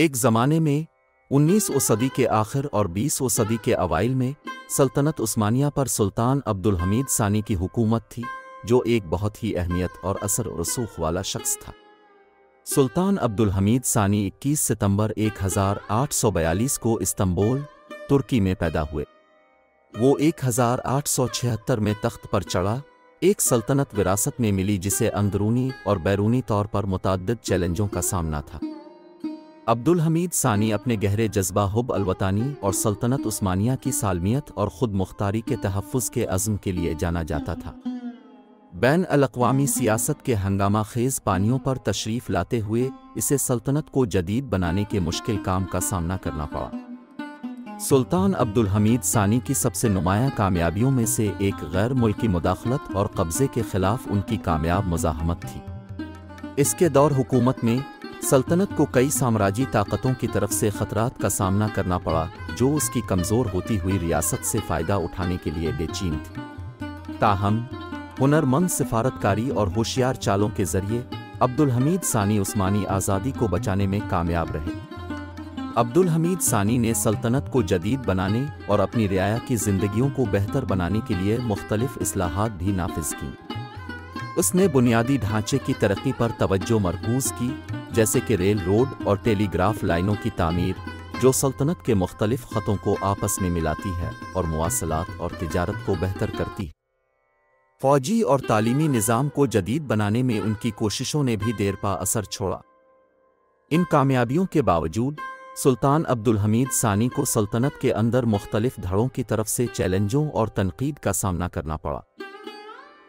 एक ज़माने में 19वीं सदी के आखिर और 20वीं सदी के अवाइल में सल्तनत उस्मानिया पर सुल्तान अब्दुल हमीद सानी की हुकूमत थी, जो एक बहुत ही अहमियत और असर और रसूख वाला शख्स था। सुल्तान अब्दुल हमीद सानी 21 सितंबर 1842 को इस्तांबुल, तुर्की में पैदा हुए। वो 1876 में तख्त पर चढ़ा। एक सल्तनत विरासत में मिली जिसे अंदरूनी और बैरूनी तौर पर मुतअद्दिद चैलेंजों का सामना था। अब्दुल हमीद सानी अपने गहरे जज्बा हुब अलवतानी और सल्तनत उस्मानिया की सालमियत और खुद मुख्तारी के तहफ़्फ़ुज़ के अज़्म के लिए जाना जाता था। बैन अल-अक़वामी सियासत के हंगामा खेज़ पानियों पर तशरीफ़ लाते हुए इसे सल्तनत को जदीद बनाने के मुश्किल काम का सामना करना पड़ा। सुल्तान अब्दुल हमीद सानी की सबसे नुमायाँ कामयाबियों में से एक गैर मुल्की मुदाखलत और कब्ज़े के ख़िलाफ़ उनकी कामयाब मुज़ाहमत थी। इसके दौर हुकूमत में सल्तनत को कई साम्राज्यी ताकतों की तरफ से ख़तरात का सामना करना पड़ा, जो उसकी कमज़ोर होती हुई रियासत से फ़ायदा उठाने के लिए बेचैन थी। ताहम हुनरमंद सिफारतकारी और होशियार चालों के ज़रिए अब्दुल हमीद सानी उस्मानी आज़ादी को बचाने में कामयाब रहे। अब्दुल हमीद सानी ने सल्तनत को जदीद बनाने और अपनी रियाया की ज़िंदगियों को बेहतर बनाने के लिए मुख्तलिफ इस्लाहात भी नाफिज की। उसने बुनियादी ढांचे की तरक्की पर तवज्जो मरकूज़ की, जैसे कि रेल रोड और टेलीग्राफ लाइनों की तामीर, जो सल्तनत के मुख्तलिफ ख़तों को आपस में मिलाती है और मुवासलात और तिजारत को बेहतर करती है। फ़ौजी और तालीमी निज़ाम को जदीद बनाने में उनकी कोशिशों ने भी देरपा असर छोड़ा। इन कामयाबियों के बावजूद सुल्तान अब्दुल हमीद सानी को सल्तनत के अंदर मुख्तलिफ धड़ों की तरफ से चैलेंजों और तनकीद का सामना करना पड़ा।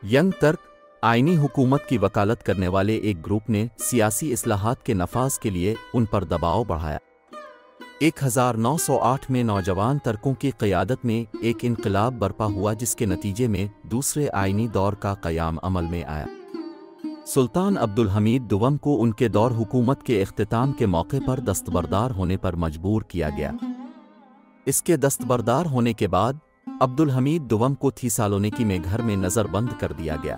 यंग टर्क आईनी हुकूमत की वकालत करने वाले एक ग्रुप ने सियासी इस्लाहात के नफाज के लिए उन पर दबाव बढ़ाया। 1908 में नौजवान तर्कों की क़यादत में एक इनक़िलाब बर्पा हुआ, जिसके नतीजे में दूसरे आईनी दौर का क़याम अमल में आया। सुल्तान अब्दुल हमीद दुवम को उनके दौर हुकूमत के इख्तिताम के मौके पर दस्तबरदार होने पर मजबूर किया गया। इसके दस्तबरदार होने के बाद अब्दुल हमीद दुवम को थिसालोनिकी में घर में नज़रबंद कर दिया गया।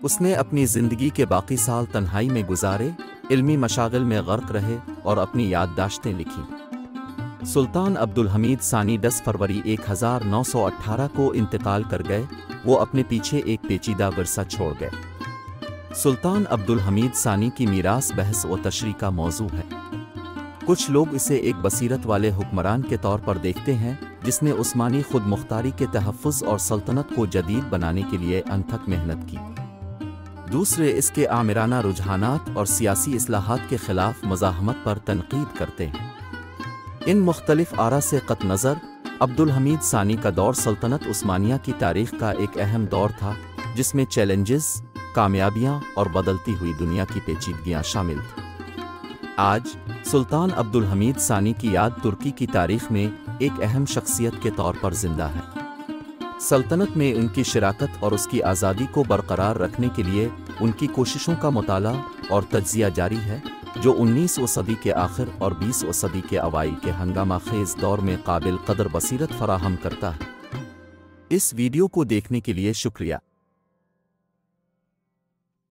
उसने अपनी ज़िंदगी के बाकी साल तन्हाई में गुजारे, इल्मी मशागिल में गर्क रहे और अपनी याददाश्तें लिखीं। सुल्तान अब्दुल हमीद सानी 10 फरवरी 1918 को इंतकाल कर गए। वो अपने पीछे एक पेचीदा विरसा छोड़ गए। सुल्तान अब्दुल हमीद सानी की मीरास बहस व तशरीह का मौजू है। कुछ लोग इसे एक बसीरत वाले हुक्मरान के तौर पर देखते हैं, जिसने उस्मानी खुद मुख्तारी के तहफ़्फ़ुज़ और सल्तनत को जदीद बनाने के लिए अनथक मेहनत की। दूसरे इसके आमिराना रुझानात और सियासी इस्लाहात के ख़िलाफ़ मुज़ाहमत पर तनकीद करते हैं। इन मुख्तलिफ आरा से क़त नज़र अब्दुल हमीद सानी का दौर सल्तनत उस्मानिया की तारीख़ का एक अहम दौर था, जिसमें चैलेंजेस, कामयाबियाँ और बदलती हुई दुनिया की पेचीदगियाँ शामिल थीं। आज सुल्तान अब्दुल हमीद सानी की याद तुर्की की तारीख़ में एक अहम शख्सियत के तौर पर जिंदा है। सल्तनत में उनकी शराकत और उसकी आज़ादी को बरकरार रखने के लिए उनकी कोशिशों का मुताला और तज्ज़िया जारी है, जो 19वीं सदी के आखिर और 20वीं सदी के अवाइल के हंगामा खेज़ दौर में काबिल कदर बसीरत फराहम करता है। इस वीडियो को देखने के लिए शुक्रिया।